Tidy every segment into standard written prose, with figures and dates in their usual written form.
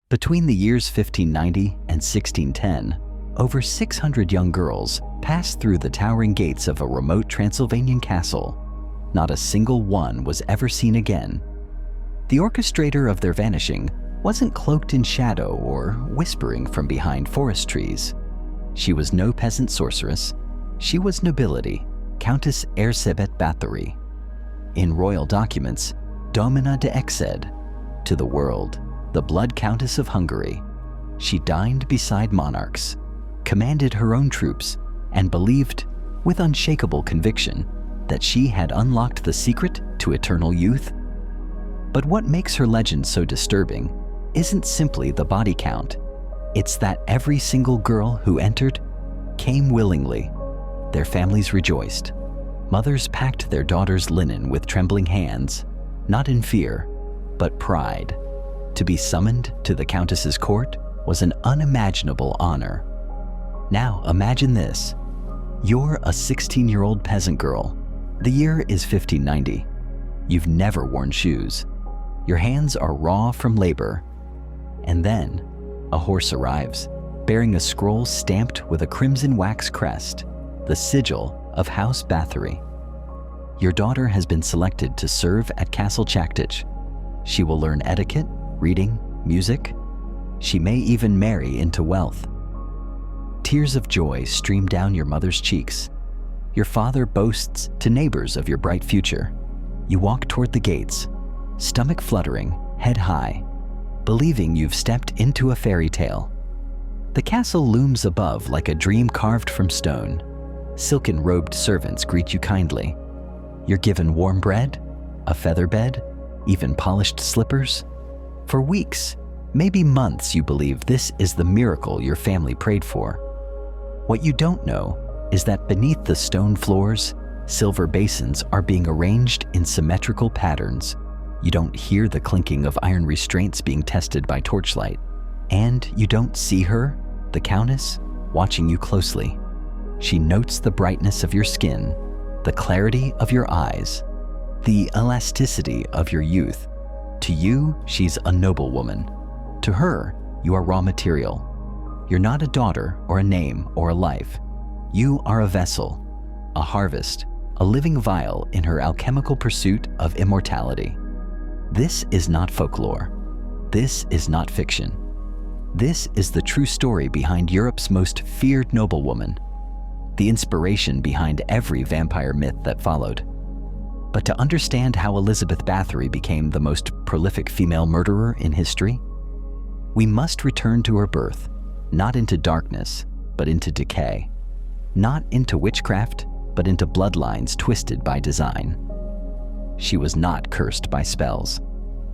Between the years 1590 and 1610, over 600 young girls passed through the towering gates of a remote Transylvanian castle. Not a single one was ever seen again. The orchestrator of their vanishing wasn't cloaked in shadow or whispering from behind forest trees. She was no peasant sorceress. She was nobility, Countess Erzsébet Bathory. In royal documents, Domina de Exed, to the world, the Blood Countess of Hungary. She dined beside monarchs, commanded her own troops, and believed, with unshakable conviction, that she had unlocked the secret to eternal youth. But what makes her legend so disturbing isn't simply the body count. It's that every single girl who entered came willingly. Their families rejoiced. Mothers packed their daughters' linen with trembling hands, not in fear, but pride. To be summoned to the Countess's court was an unimaginable honor. Now imagine this. You're a 16-year-old peasant girl. The year is 1590. You've never worn shoes. Your hands are raw from labor. And then, a horse arrives, bearing a scroll stamped with a crimson wax crest, the sigil of House Bathory. Your daughter has been selected to serve at Castle Chaktich. She will learn etiquette, reading, music. She may even marry into wealth. Tears of joy stream down your mother's cheeks. Your father boasts to neighbors of your bright future. You walk toward the gates, stomach fluttering, head high, believing you've stepped into a fairy tale. The castle looms above like a dream carved from stone. Silken-robed servants greet you kindly. You're given warm bread, a feather bed, even polished slippers. For weeks, maybe months, you believe this is the miracle your family prayed for. What you don't know is that beneath the stone floors, silver basins are being arranged in symmetrical patterns. You don't hear the clinking of iron restraints being tested by torchlight. And you don't see her, the Countess, watching you closely. She notes the brightness of your skin, the clarity of your eyes, the elasticity of your youth. To you, she's a noble woman. To her, you are raw material. You're not a daughter or a name or a life. You are a vessel, a harvest, a living vial in her alchemical pursuit of immortality. This is not folklore. This is not fiction. This is the true story behind Europe's most feared noblewoman, the inspiration behind every vampire myth that followed. But to understand how Elizabeth Bathory became the most prolific female murderer in history, we must return to her birth, not into darkness, but into decay. Not into witchcraft, but into bloodlines twisted by design. She was not cursed by spells.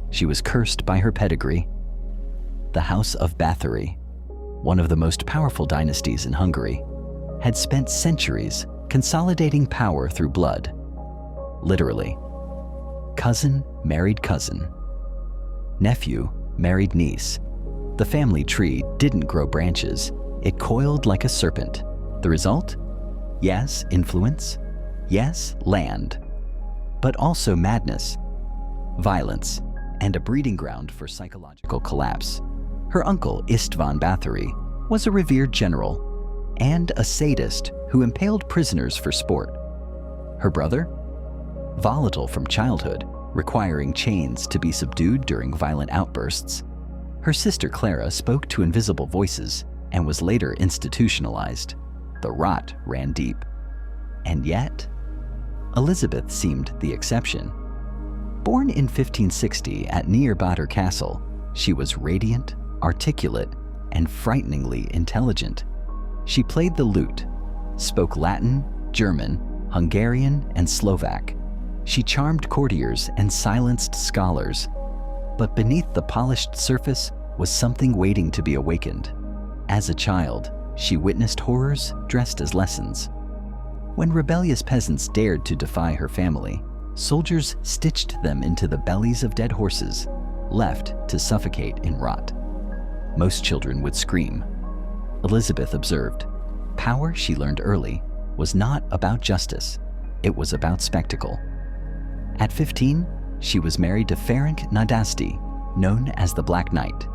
She was cursed by her pedigree. The House of Bathory, one of the most powerful dynasties in Hungary, had spent centuries consolidating power through blood. Literally. Cousin married cousin. Nephew married niece. The family tree didn't grow branches. It coiled like a serpent. The result? Yes, influence. Yes, land. But also madness, violence, and a breeding ground for psychological collapse. Her uncle, Istvan Bathory, was a revered general and a sadist who impaled prisoners for sport. Her brother? Volatile from childhood, requiring chains to be subdued during violent outbursts. Her sister Clara spoke to invisible voices and was later institutionalized. The rot ran deep. And yet, Elizabeth seemed the exception. Born in 1560 at Neerbatter Castle, she was radiant, articulate, and frighteningly intelligent. She played the lute, spoke Latin, German, Hungarian, and Slovak. She charmed courtiers and silenced scholars. But beneath the polished surface was something waiting to be awakened. As a child, she witnessed horrors dressed as lessons. When rebellious peasants dared to defy her family, soldiers stitched them into the bellies of dead horses, left to suffocate in rot. Most children would scream. Elizabeth observed, power, she learned early, was not about justice. It was about spectacle. At 15, she was married to Ferenc Nadasti, known as the Black Knight.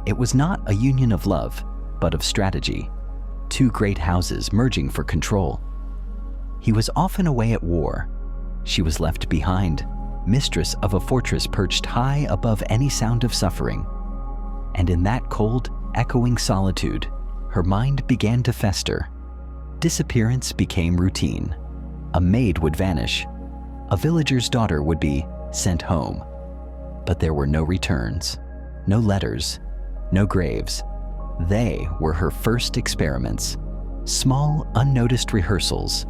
It was not a union of love, but of strategy. Two great houses merging for control. He was often away at war. She was left behind, mistress of a fortress perched high above any sound of suffering. And in that cold, echoing solitude, her mind began to fester. Disappearance became routine. A maid would vanish. A villager's daughter would be sent home. But there were no returns, no letters, no graves. They were her first experiments, small, unnoticed rehearsals.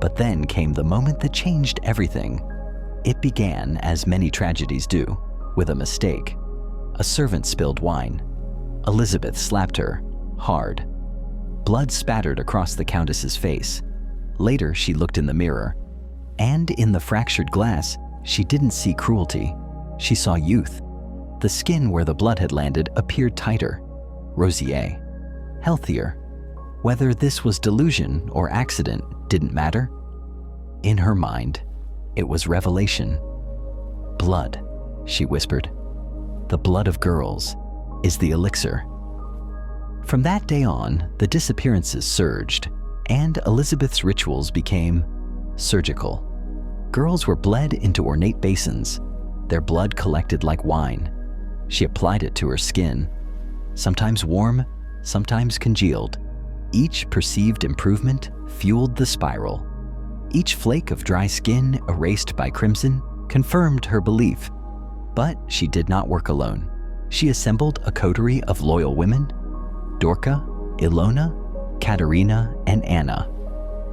But then came the moment that changed everything. It began, as many tragedies do, with a mistake. A servant spilled wine. Elizabeth slapped her, hard. Blood spattered across the Countess's face. Later, she looked in the mirror. And in the fractured glass, she didn't see cruelty. She saw youth. The skin where the blood had landed appeared tighter, rosier, healthier. Whether this was delusion or accident didn't matter. In her mind, it was revelation. Blood, she whispered. The blood of girls is the elixir. From that day on, the disappearances surged, and Elizabeth's rituals became surgical. Girls were bled into ornate basins, their blood collected like wine. She applied it to her skin, sometimes warm, sometimes congealed. Each perceived improvement fueled the spiral. Each flake of dry skin erased by crimson confirmed her belief. But she did not work alone. She assembled a coterie of loyal women: Dorca, Ilona, Katerina, and Anna.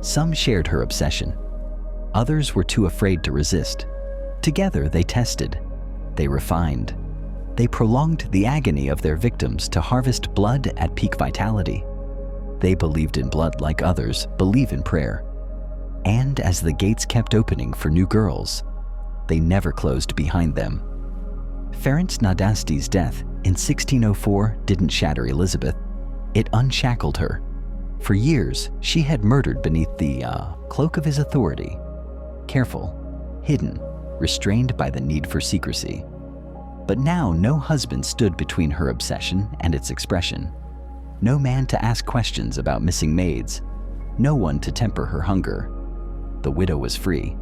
Some shared her obsession. Others were too afraid to resist. Together they tested, they refined, they prolonged the agony of their victims to harvest blood at peak vitality. They believed in blood like others believe in prayer. And as the gates kept opening for new girls, they never closed behind them. Ferenc Nadasti's death in 1604 didn't shatter Elizabeth. It unshackled her. For years, she had murdered beneath the cloak of his authority. Careful, hidden, restrained by the need for secrecy. But now no husband stood between her obsession and its expression. No man to ask questions about missing maids. No one to temper her hunger. The widow was free.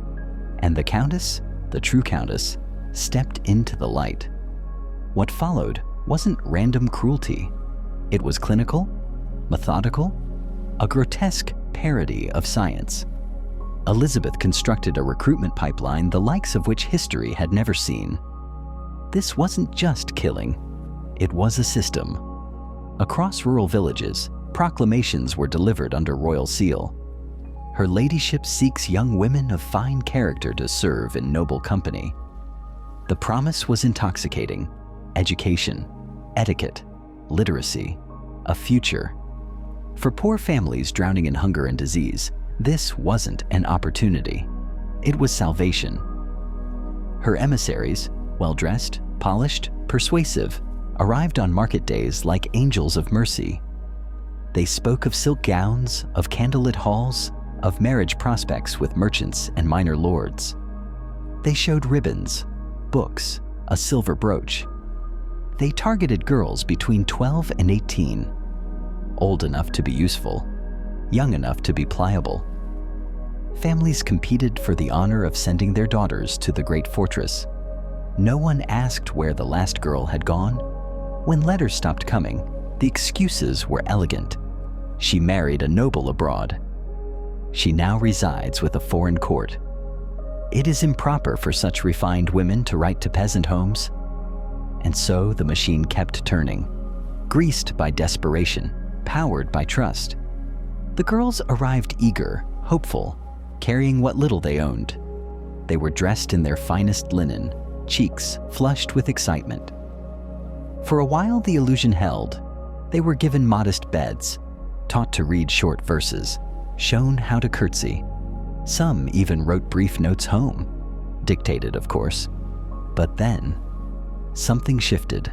And the Countess, the true Countess, stepped into the light. What followed wasn't random cruelty. It was clinical, methodical, a grotesque parody of science. Elizabeth constructed a recruitment pipeline the likes of which history had never seen. This wasn't just killing, it was a system. Across rural villages, proclamations were delivered under royal seal. Her ladyship seeks young women of fine character to serve in noble company. The promise was intoxicating: education, etiquette, literacy, a future. For poor families drowning in hunger and disease, this wasn't an opportunity. It was salvation. Her emissaries, well-dressed, polished, persuasive, arrived on market days like angels of mercy. They spoke of silk gowns, of candlelit halls, of marriage prospects with merchants and minor lords. They showed ribbons, books, a silver brooch. They targeted girls between 12 and 18, old enough to be useful, young enough to be pliable. Families competed for the honor of sending their daughters to the great fortress. No one asked where the last girl had gone. When letters stopped coming, the excuses were elegant. She married a noble abroad. She now resides with a foreign court. It is improper for such refined women to write to peasant homes. And so the machine kept turning, greased by desperation, powered by trust. The girls arrived eager, hopeful, carrying what little they owned. They were dressed in their finest linen, cheeks flushed with excitement. For a while the illusion held. They were given modest beds, taught to read short verses, shown how to curtsy. Some even wrote brief notes home, dictated of course. But then, something shifted.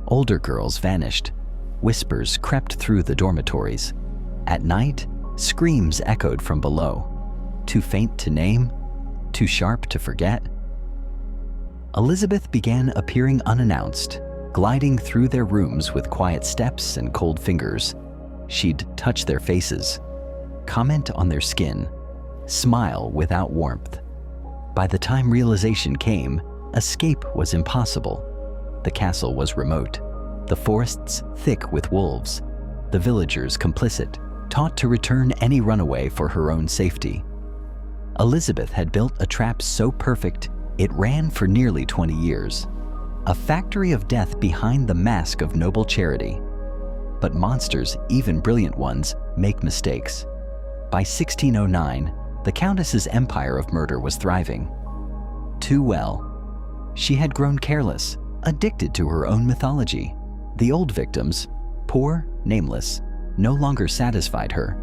Older girls vanished. Whispers crept through the dormitories. At night, screams echoed from below. Too faint to name, too sharp to forget. Elizabeth began appearing unannounced, gliding through their rooms with quiet steps and cold fingers. She'd touch their faces, comment on their skin, smile without warmth. By the time realization came, escape was impossible. The castle was remote, the forests thick with wolves, the villagers complicit, taught to return any runaway for her own safety. Elizabeth had built a trap so perfect it ran for nearly 20 years, a factory of death behind the mask of noble charity. But monsters, even brilliant ones, make mistakes. By 1609, the Countess's empire of murder was thriving. Too well. She had grown careless, addicted to her own mythology. The old victims, poor, nameless, no longer satisfied her.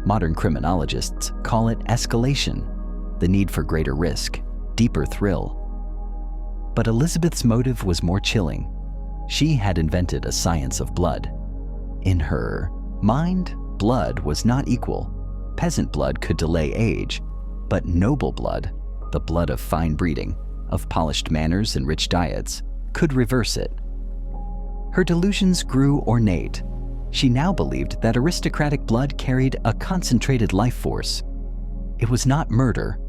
Modern criminologists call it escalation, the need for greater risk, deeper thrill. But Elizabeth's motive was more chilling. She had invented a science of blood. In her mind, blood was not equal. Peasant blood could delay age, but noble blood, the blood of fine breeding, of polished manners and rich diets, could reverse it. Her delusions grew ornate. She now believed that aristocratic blood carried a concentrated life force. It was not murder,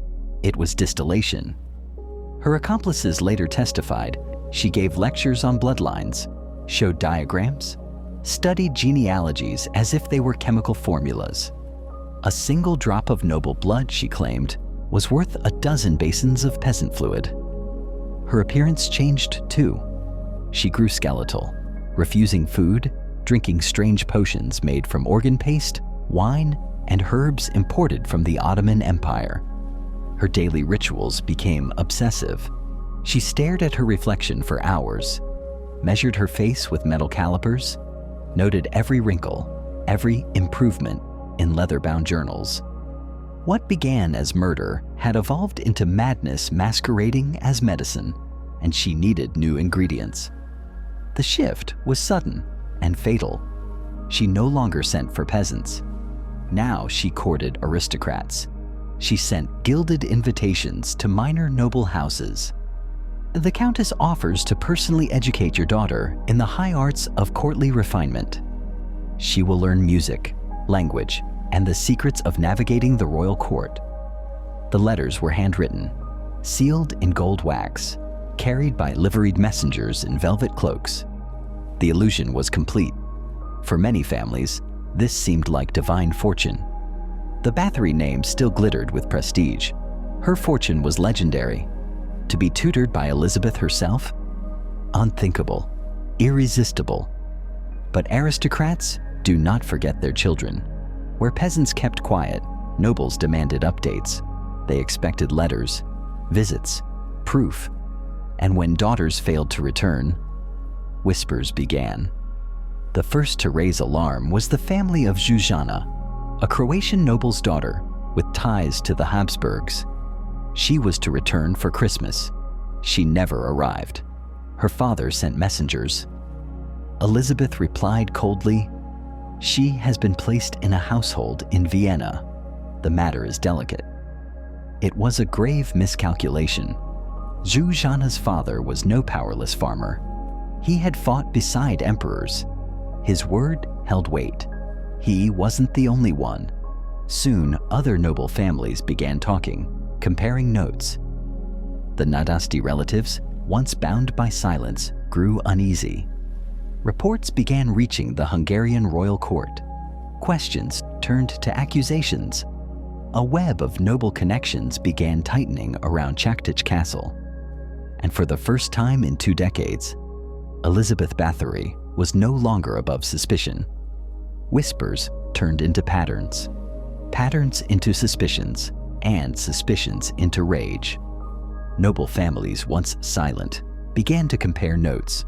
it was distillation. Her accomplices later testified she gave lectures on bloodlines, showed diagrams, studied genealogies as if they were chemical formulas. A single drop of noble blood, she claimed, was worth a dozen basins of peasant fluid. Her appearance changed too. She grew skeletal, refusing food, drinking strange potions made from organ paste, wine, and herbs imported from the Ottoman Empire. Her daily rituals became obsessive. She stared at her reflection for hours, measured her face with metal calipers, noted every wrinkle, every improvement in leather-bound journals. What began as murder had evolved into madness masquerading as medicine, and she needed new ingredients. The shift was sudden and fatal. She no longer sent for peasants. Now she courted aristocrats. She sent gilded invitations to minor noble houses. The Countess offers to personally educate your daughter in the high arts of courtly refinement. She will learn music, language, and the secrets of navigating the royal court. The letters were handwritten, sealed in gold wax, carried by liveried messengers in velvet cloaks. The illusion was complete. For many families, this seemed like divine fortune. The Bathory name still glittered with prestige. Her fortune was legendary. To be tutored by Elizabeth herself? Unthinkable, irresistible. But aristocrats do not forget their children. Where peasants kept quiet, nobles demanded updates. They expected letters, visits, proof. And when daughters failed to return, whispers began. The first to raise alarm was the family of Zuzana, a Croatian noble's daughter with ties to the Habsburgs. She was to return for Christmas. She never arrived. Her father sent messengers. Elizabeth replied coldly, "She has been placed in a household in Vienna. The matter is delicate." It was a grave miscalculation. Zuzana's father was no powerless farmer. He had fought beside emperors. His word held weight. He wasn't the only one. Soon, other noble families began talking, comparing notes. The Nadasti relatives, once bound by silence, grew uneasy. Reports began reaching the Hungarian royal court. Questions turned to accusations. A web of noble connections began tightening around Chaktich Castle. And for the first time in 2 decades, Elizabeth Bathory was no longer above suspicion. Whispers turned into patterns, patterns into suspicions, and suspicions into rage. Noble families, once silent, began to compare notes.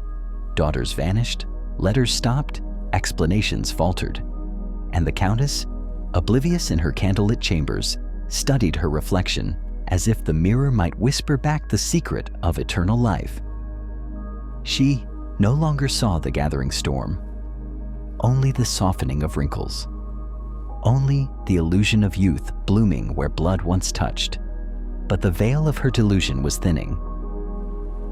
Daughters vanished, letters stopped, explanations faltered. And the Countess, oblivious in her candlelit chambers, studied her reflection as if the mirror might whisper back the secret of eternal life. She no longer saw the gathering storm, only the softening of wrinkles, only the illusion of youth blooming where blood once touched. But the veil of her delusion was thinning.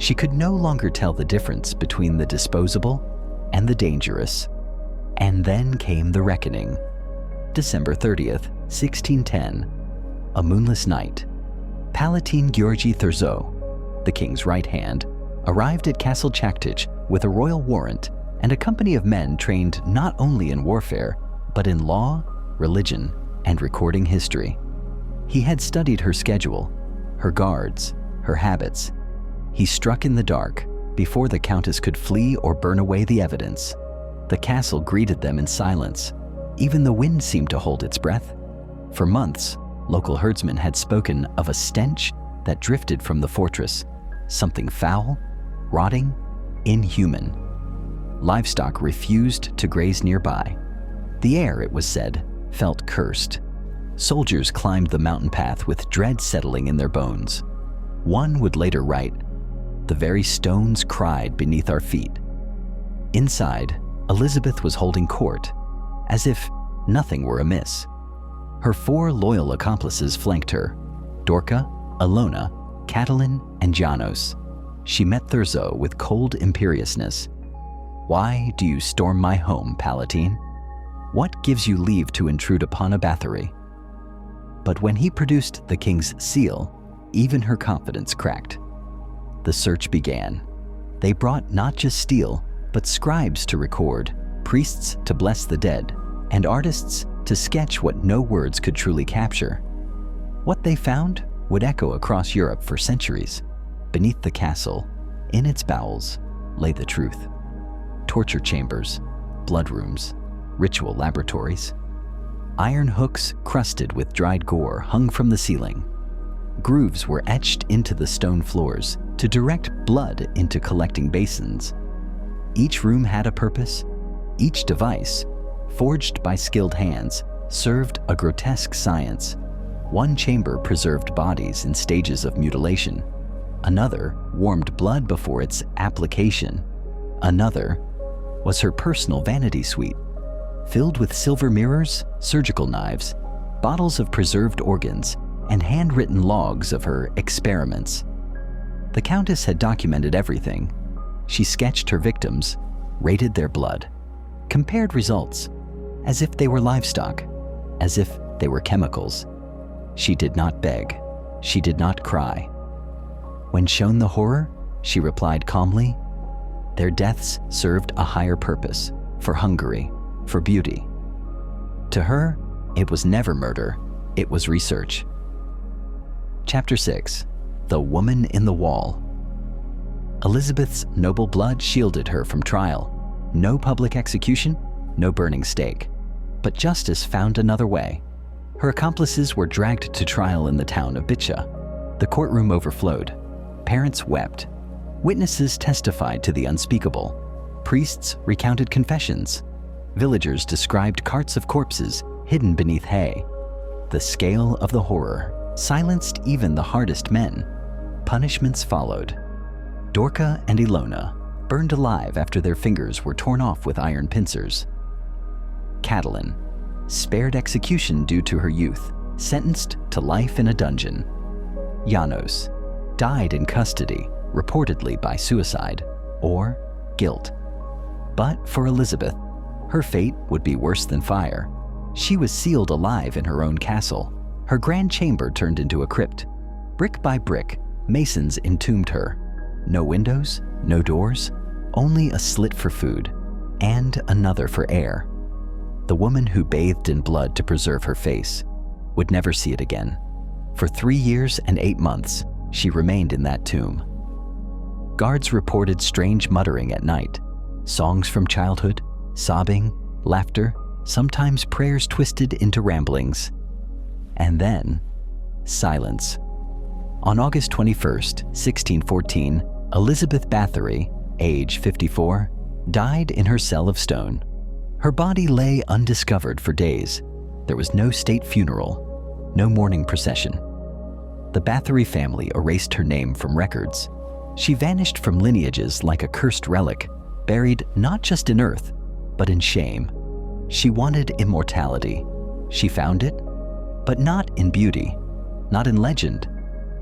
She could no longer tell the difference between the disposable and the dangerous. And then came the reckoning. December 30th, 1610, a moonless night. Palatine Georgi Thurzo, the king's right hand, arrived at Castle Chaktic with a royal warrant and a company of men trained not only in warfare, but in law, religion, and recording history. He had studied her schedule, her guards, her habits. He struck in the dark before the countess could flee or burn away the evidence. The castle greeted them in silence. Even the wind seemed to hold its breath. For months, local herdsmen had spoken of a stench that drifted from the fortress, something foul, rotting, inhuman. Livestock refused to graze nearby. The air, it was said, felt cursed. Soldiers climbed the mountain path with dread settling in their bones. One would later write, "The very stones cried beneath our feet." Inside, Elizabeth was holding court, as if nothing were amiss. Her 4 loyal accomplices flanked her: Dorca, Ilona, Catalin, and Janos. She met Thurzo with cold imperiousness. "Why do you storm my home, Palatine? What gives you leave to intrude upon a battery?" But when he produced the king's seal, even her confidence cracked. The search began. They brought not just steel, but scribes to record, priests to bless the dead, and artists to sketch what no words could truly capture. What they found would echo across Europe for centuries. Beneath the castle, in its bowels, lay the truth. Torture chambers, blood rooms, ritual laboratories. Iron hooks crusted with dried gore hung from the ceiling. Grooves were etched into the stone floors to direct blood into collecting basins. Each room had a purpose. Each device, forged by skilled hands, served a grotesque science. One chamber preserved bodies in stages of mutilation. Another warmed blood before its application. Another was her personal vanity suite, filled with silver mirrors, surgical knives, bottles of preserved organs, and handwritten logs of her experiments. The Countess had documented everything. She sketched her victims, rated their blood, compared results, as if they were livestock, as if they were chemicals. She did not beg. She did not cry. When shown the horror, she replied calmly, "Their deaths served a higher purpose, for Hungary, for beauty." To her, it was never murder, it was research. Chapter 6. The Woman in the Wall. Elizabeth's noble blood shielded her from trial. No public execution, no burning stake. But justice found another way. Her accomplices were dragged to trial in the town of Bitcha. The courtroom overflowed. Parents wept. Witnesses testified to the unspeakable. Priests recounted confessions. Villagers described carts of corpses hidden beneath hay. The scale of the horror silenced even the hardest men. Punishments followed. Dorca and Ilona burned alive after their fingers were torn off with iron pincers. Catalin, spared execution due to her youth, sentenced to life in a dungeon. Janos died in custody, reportedly by suicide or guilt. But for Elizabeth, her fate would be worse than fire. She was sealed alive in her own castle. Her grand chamber turned into a crypt. Brick by brick, masons entombed her. No windows, no doors, only a slit for food, and another for air. The woman who bathed in blood to preserve her face would never see it again. For 3 years and 8 months, she remained in that tomb. Guards reported strange muttering at night, songs from childhood, sobbing, laughter, sometimes prayers twisted into ramblings. And then, silence. On August 21st, 1614, Elizabeth Bathory, age 54, died in her cell of stone. Her body lay undiscovered for days. There was no state funeral, no mourning procession. The Bathory family erased her name from records. She vanished from lineages like a cursed relic, buried not just in earth, but in shame. She wanted immortality. She found it, but not in beauty, not in legend,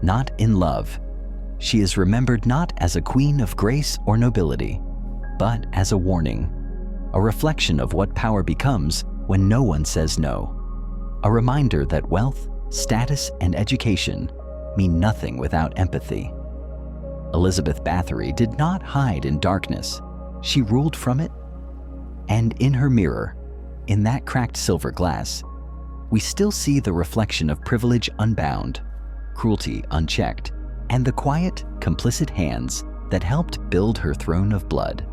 not in love. she is remembered not as a queen of grace or nobility, but as a warning, a reflection of what power becomes when no one says no, a reminder that wealth, status, and education mean nothing without empathy. Elizabeth Bathory did not hide in darkness. She ruled from it. And in her mirror, in that cracked silver glass, we still see the reflection of privilege unbound, cruelty unchecked, and the quiet, complicit hands that helped build her throne of blood.